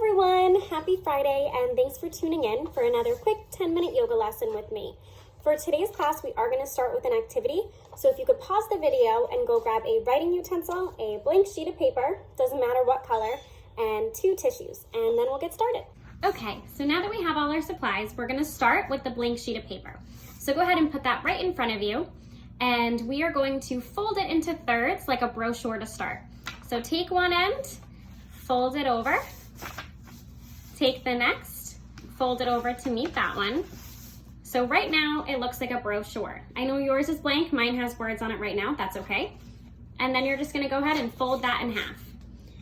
everyone, happy Friday, and thanks for tuning in for another quick 10-minute yoga lesson with me. For today's class, we are going to start with an activity, so if you could pause the video and go grab a writing utensil, a blank sheet of paper, doesn't matter what color, and 2 tissues, and then we'll get started. Okay, so now that we have all our supplies, we're going to start with the blank sheet of paper. So go ahead and put that right in front of you, and we are going to fold it into thirds like a brochure to start. So take one end, fold it over, take the next, fold it over to meet that one. So right now it looks like a brochure. I know yours is blank, mine has words on it right now, that's okay. And then you're just gonna go ahead and fold that in half.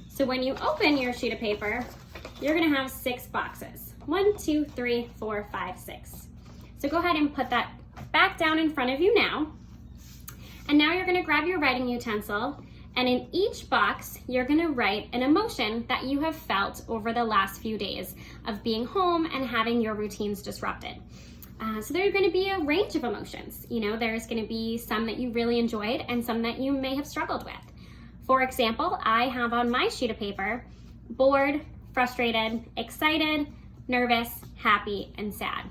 So when you open your sheet of paper, you're gonna have 6 boxes. 1, 2, 3, 4, 5, 6. So go ahead and put that back down in front of you now. And now you're gonna grab your writing utensil, and in each box, you're gonna write an emotion that you have felt over the last few days of being home and having your routines disrupted. So there's gonna be a range of emotions. You know, there's gonna be some that you really enjoyed and some that you may have struggled with. For example, I have on my sheet of paper, bored, frustrated, excited, nervous, happy, and sad.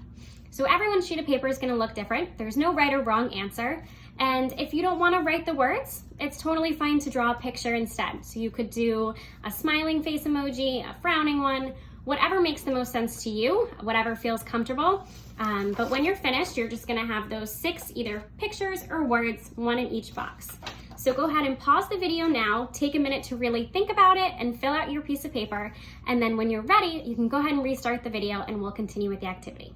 So everyone's sheet of paper is gonna look different. There's no right or wrong answer. And if you don't wanna write the words, it's totally fine to draw a picture instead. So you could do a smiling face emoji, a frowning one, whatever makes the most sense to you, whatever feels comfortable. But when you're finished, you're just gonna have those 6 either pictures or words, 1 in each box. So go ahead and pause the video now, take a minute to really think about it and fill out your piece of paper. And then when you're ready, you can go ahead and restart the video and we'll continue with the activity.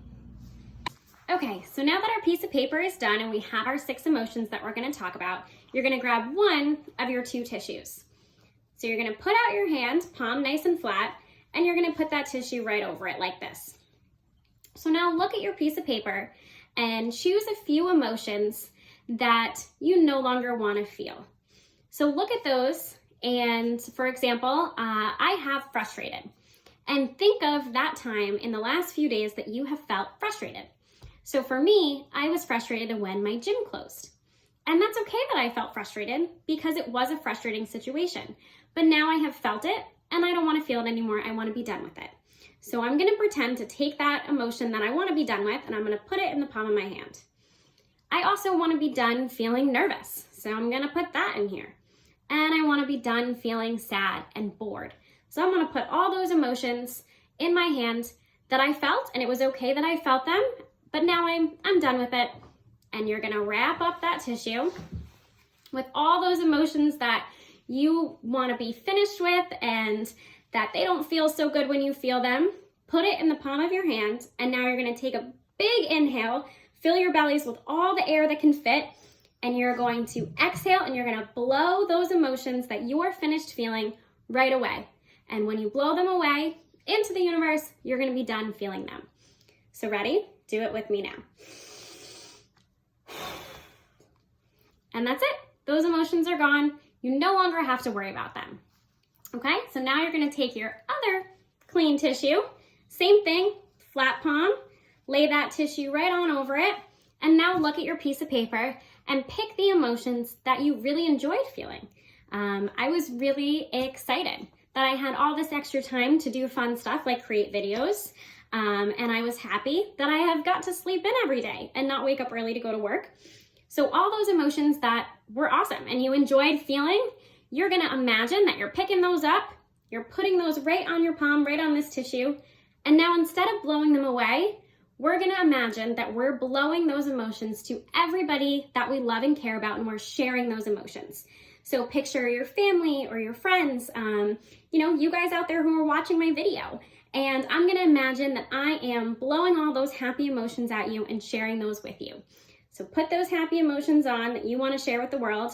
Okay, so now that our piece of paper is done and we have our 6 emotions that we're gonna talk about, you're gonna grab one of your 2 tissues. So you're gonna put out your hand, palm nice and flat, and you're gonna put that tissue right over it like this. So now look at your piece of paper and choose a few emotions that you no longer wanna feel. So look at those, and for example, I have frustrated. And think of that time in the last few days that you have felt frustrated. So for me, I was frustrated when my gym closed. And that's okay that I felt frustrated because it was a frustrating situation. But now I have felt it and I don't want to feel it anymore. I want to be done with it. So I'm going to pretend to take that emotion that I want to be done with and I'm going to put it in the palm of my hand. I also want to be done feeling nervous. So I'm going to put that in here. And I want to be done feeling sad and bored. So I'm going to put all those emotions in my hand that I felt, and it was okay that I felt them. But now I'm done with it. And you're gonna wrap up that tissue with all those emotions that you wanna be finished with and that they don't feel so good when you feel them. Put it in the palm of your hand, and now you're gonna take a big inhale, fill your bellies with all the air that can fit, and you're going to exhale and you're gonna blow those emotions that you are finished feeling right away. And when you blow them away into the universe, you're gonna be done feeling them. So ready? Do it with me now. And that's it. Those emotions are gone. You no longer have to worry about them. Okay, so now you're gonna take your other clean tissue, same thing, flat palm, lay that tissue right on over it, and now look at your piece of paper and pick the emotions that you really enjoyed feeling. I was really excited that I had all this extra time to do fun stuff like create videos. And I was happy that I have got to sleep in every day and not wake up early to go to work. So all those emotions that were awesome and you enjoyed feeling, you're gonna imagine that you're picking those up, you're putting those right on your palm, right on this tissue, and now instead of blowing them away, we're gonna imagine that we're blowing those emotions to everybody that we love and care about, and we're sharing those emotions. So picture your family or your friends, you guys out there who are watching my video. And I'm gonna imagine that I am blowing all those happy emotions at you and sharing those with you. So put those happy emotions on that you wanna share with the world.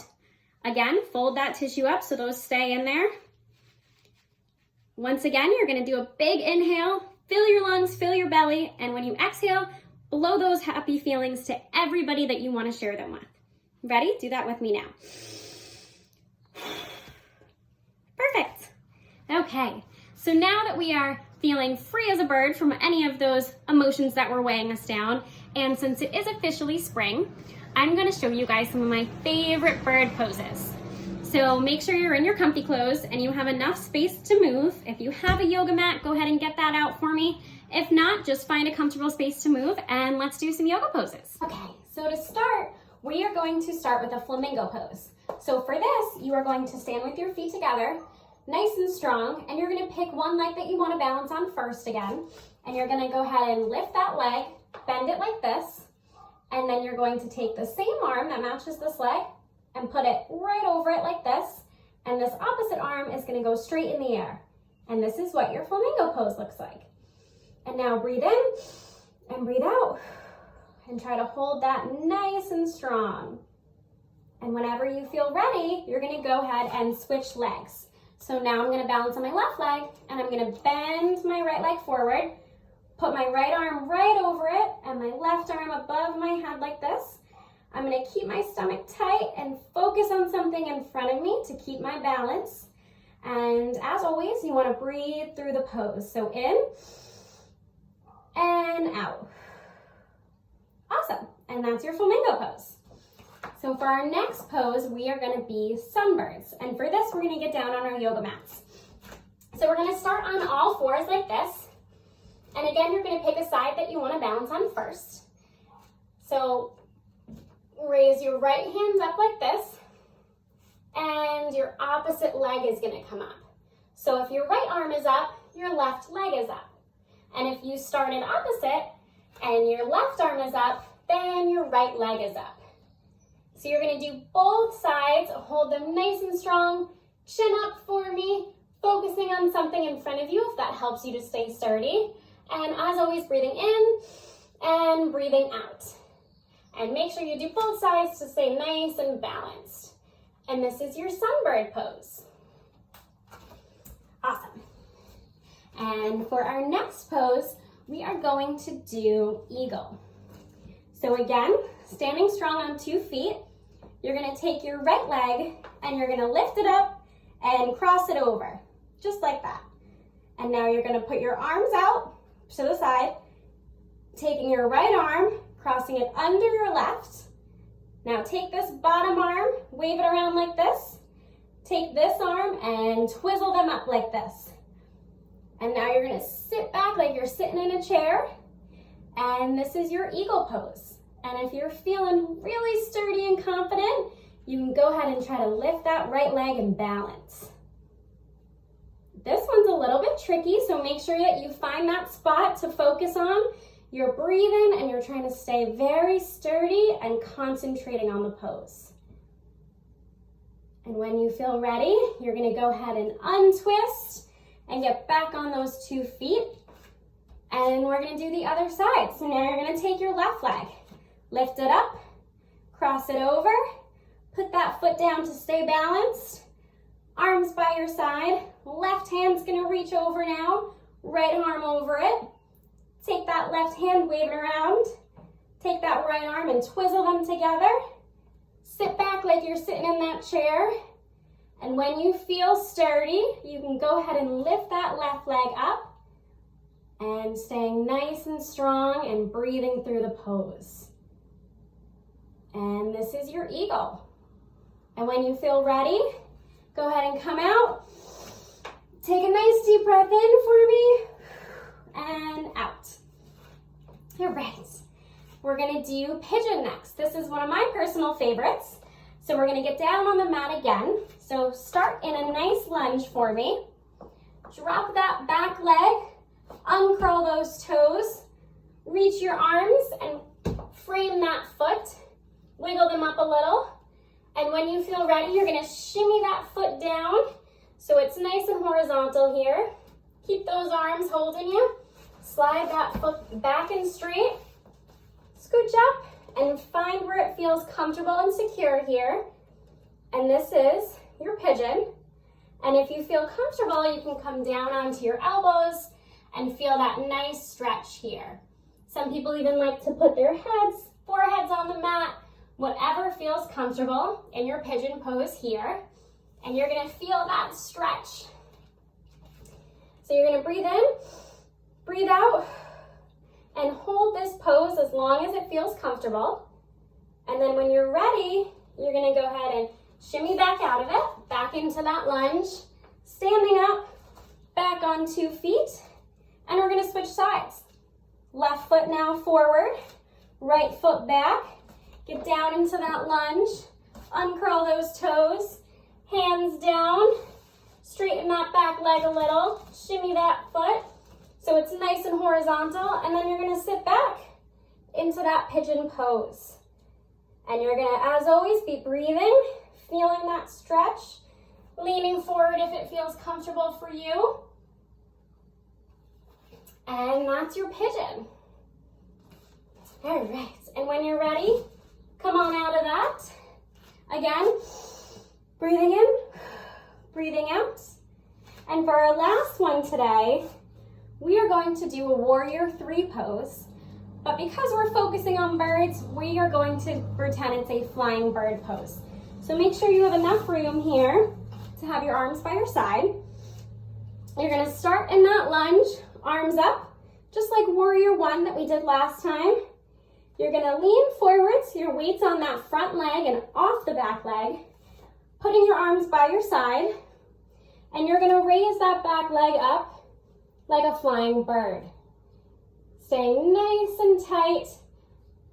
Again, fold that tissue up so those stay in there. Once again, you're gonna do a big inhale, fill your lungs, fill your belly, and when you exhale, blow those happy feelings to everybody that you wanna share them with. Ready? Do that with me now. Perfect. Okay, so now that we are feeling free as a bird from any of those emotions that were weighing us down, and since it is officially spring, I'm gonna show you guys some of my favorite bird poses. So make sure you're in your comfy clothes and you have enough space to move. If you have a yoga mat, go ahead and get that out for me. If not, just find a comfortable space to move and let's do some yoga poses. Okay, so to start, we are going to start with a flamingo pose. So for this, you are going to stand with your feet together, nice and strong, and you're gonna pick one leg that you wanna balance on first again, and you're gonna go ahead and lift that leg, bend it like this, and then you're going to take the same arm that matches this leg and put it right over it like this, and this opposite arm is gonna go straight in the air. And this is what your flamingo pose looks like. And now breathe in and breathe out, and try to hold that nice and strong. And whenever you feel ready, you're gonna go ahead and switch legs. So now I'm gonna balance on my left leg, and I'm gonna bend my right leg forward, put my right arm right over it, and my left arm above my head like this. I'm gonna keep my stomach tight and focus on something in front of me to keep my balance. And as always, you wanna breathe through the pose. So in and out. Awesome, and that's your flamingo pose. So for our next pose, we are gonna be sunbirds. And for this, we're gonna get down on our yoga mats. So we're gonna start on all fours like this. And again, you're gonna pick a side that you wanna balance on first. So raise your right hand up like this, and your opposite leg is gonna come up. So if your right arm is up, your left leg is up. And if you started opposite and your left arm is up, then your right leg is up. So you're gonna do both sides, hold them nice and strong, chin up for me, focusing on something in front of you if that helps you to stay sturdy. And as always, breathing in and breathing out. And make sure you do both sides to stay nice and balanced. And this is your sunbird pose. Awesome. And for our next pose, we are going to do eagle. So again, standing strong on 2 feet, you're gonna take your right leg and you're gonna lift it up and cross it over, just like that. And now you're gonna put your arms out to the side, taking your right arm, crossing it under your left. Now take this bottom arm, wave it around like this. Take this arm and twizzle them up like this. And now you're gonna sit back like you're sitting in a chair. And this is your eagle pose. And if you're feeling really sturdy and confident, you can go ahead and try to lift that right leg and balance. This one's a little bit tricky, so make sure that you find that spot to focus on. You're breathing and you're trying to stay very sturdy and concentrating on the pose. And when you feel ready, you're gonna go ahead and untwist and get back on those 2 feet. And we're gonna do the other side. So now you're gonna take your left leg, lift it up, cross it over, put that foot down to stay balanced, arms by your side, left hand's gonna reach over now, right arm over it. Take that left hand, wave it around. Take that right arm and twizzle them together. Sit back like you're sitting in that chair. And when you feel sturdy, you can go ahead and lift that left leg up and staying nice and strong and breathing through the pose. And this is your eagle. And when you feel ready, go ahead and come out. Take a nice deep breath in for me and out. All right, we're gonna do pigeon next. This is one of my personal favorites. So we're gonna get down on the mat again. So start in a nice lunge for me. Drop that back leg, uncurl those toes, reach your arms and frame that foot. Wiggle them up a little. And when you feel ready, you're gonna shimmy that foot down so it's nice and horizontal here. Keep those arms holding you. Slide that foot back and straight. Scooch up and find where it feels comfortable and secure here. And this is your pigeon. And if you feel comfortable, you can come down onto your elbows and feel that nice stretch here. Some people even like to put their foreheads on the mat, whatever feels comfortable in your pigeon pose here. And you're gonna feel that stretch. So you're gonna breathe in, breathe out, and hold this pose as long as it feels comfortable. And then when you're ready, you're gonna go ahead and shimmy back out of it. back into that lunge, standing up, back on 2 feet, and we're gonna switch sides. Left foot now forward, right foot back, get down into that lunge, uncurl those toes, hands down, straighten that back leg a little, shimmy that foot so it's nice and horizontal, and then you're gonna sit back into that pigeon pose. And you're gonna, as always, be breathing, feeling that stretch, leaning forward if it feels comfortable for you. And that's your pigeon. All right, and when you're ready, come on out of that. Again, breathing in, breathing out. And for our last one today, we are going to do a warrior 3 pose. But because we're focusing on birds, we are going to pretend it's a flying bird pose. So make sure you have enough room here to have your arms by your side. You're gonna start in that lunge, arms up, just like warrior 1 that we did last time. You're gonna lean forward so your weight's on that front leg and off the back leg, putting your arms by your side, and you're gonna raise that back leg up like a flying bird. Staying nice and tight.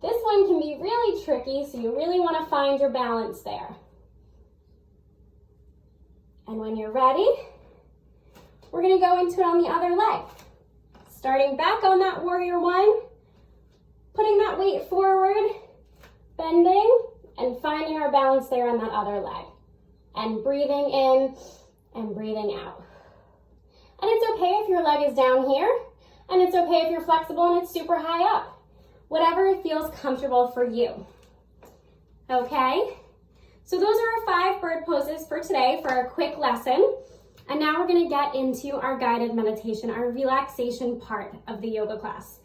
This one can be really tricky, so you really want to find your balance there. And when you're ready, we're going to go into it on the other leg. Starting back on that warrior 1, putting that weight forward, bending, and finding our balance there on that other leg. And breathing in and breathing out. And it's okay if your leg is down here, and it's okay if you're flexible and it's super high up. Whatever feels comfortable for you. Okay? So those are our 5 bird poses for today for our quick lesson. And now we're gonna get into our guided meditation, our relaxation part of the yoga class.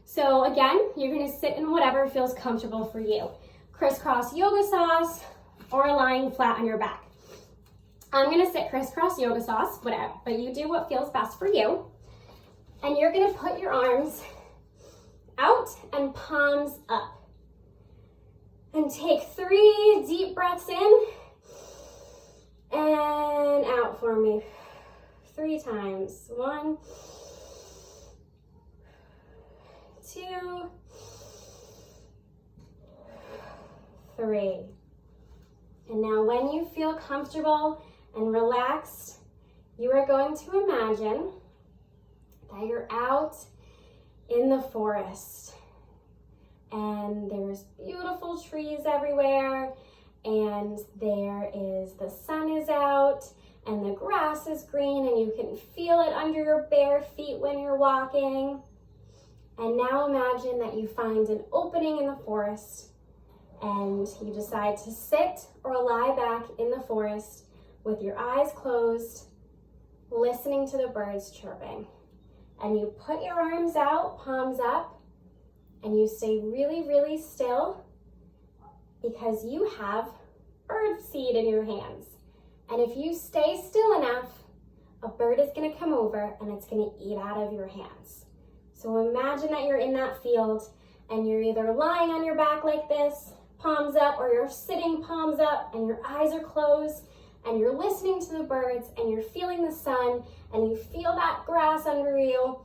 So again, you're gonna sit in whatever feels comfortable for you. Crisscross yoga sauce or lying flat on your back. I'm gonna sit crisscross yoga sauce, whatever, but you do what feels best for you. And you're gonna put your arms out and palms up. And take 3 deep breaths in and out for me. 3 times. 1, 2, 3. And now when you feel comfortable and relaxed, you are going to imagine that you're out in the forest and there's beautiful trees everywhere, and the sun is out and the grass is green and you can feel it under your bare feet when you're walking. And now imagine that you find an opening in the forest and you decide to sit or lie back in the forest with your eyes closed, listening to the birds chirping. And you put your arms out, palms up, and you stay really, really still because you have bird seed in your hands. And if you stay still enough, a bird is gonna come over and it's gonna eat out of your hands. So imagine that you're in that field and you're either lying on your back like this, palms up, or you're sitting palms up and your eyes are closed and you're listening to the birds and you're feeling the sun and you feel that grass under you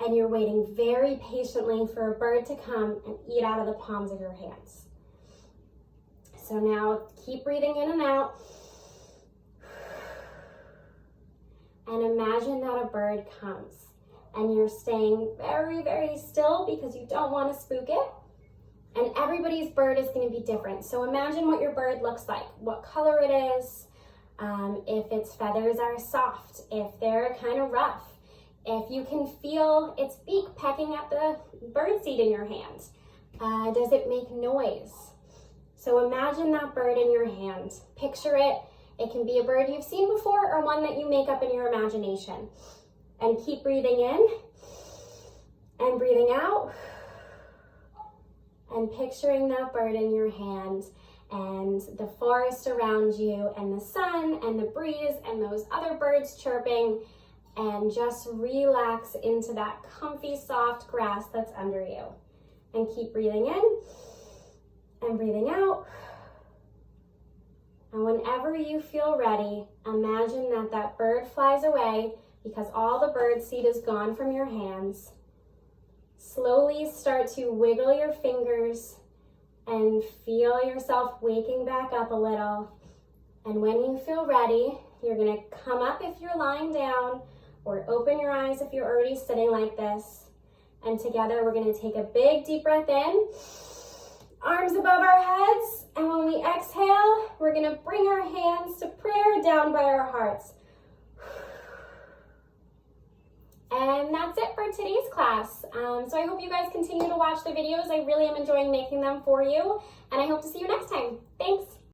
and you're waiting very patiently for a bird to come and eat out of the palms of your hands. So now keep breathing in and out. And imagine that a bird comes and you're staying very, very still because you don't want to spook it. And everybody's bird is going to be different. So imagine what your bird looks like, what color it is, if its feathers are soft, if they're kind of rough, if you can feel its beak pecking at the bird seed in your hand. Does it make noise? So imagine that bird in your hand. Picture it. It can be a bird you've seen before or one that you make up in your imagination. And keep breathing in and breathing out and picturing that bird in your hand and the forest around you and the sun and the breeze and those other birds chirping, and just relax into that comfy, soft grass that's under you. And keep breathing in and breathing out And whenever you feel ready, imagine that that bird flies away because all the bird seed is gone from your hands. Slowly start to wiggle your fingers and feel yourself waking back up a little. And when you feel ready, you're gonna come up if you're lying down, or open your eyes if you're already sitting like this. And together we're gonna take a big deep breath in, arms above our heads, and when we exhale, we're gonna bring our hands to prayer down by our hearts. And that's it for today's class. So I hope you guys continue to watch the videos. I really am enjoying making them for you, and I hope to see you next time. Thanks.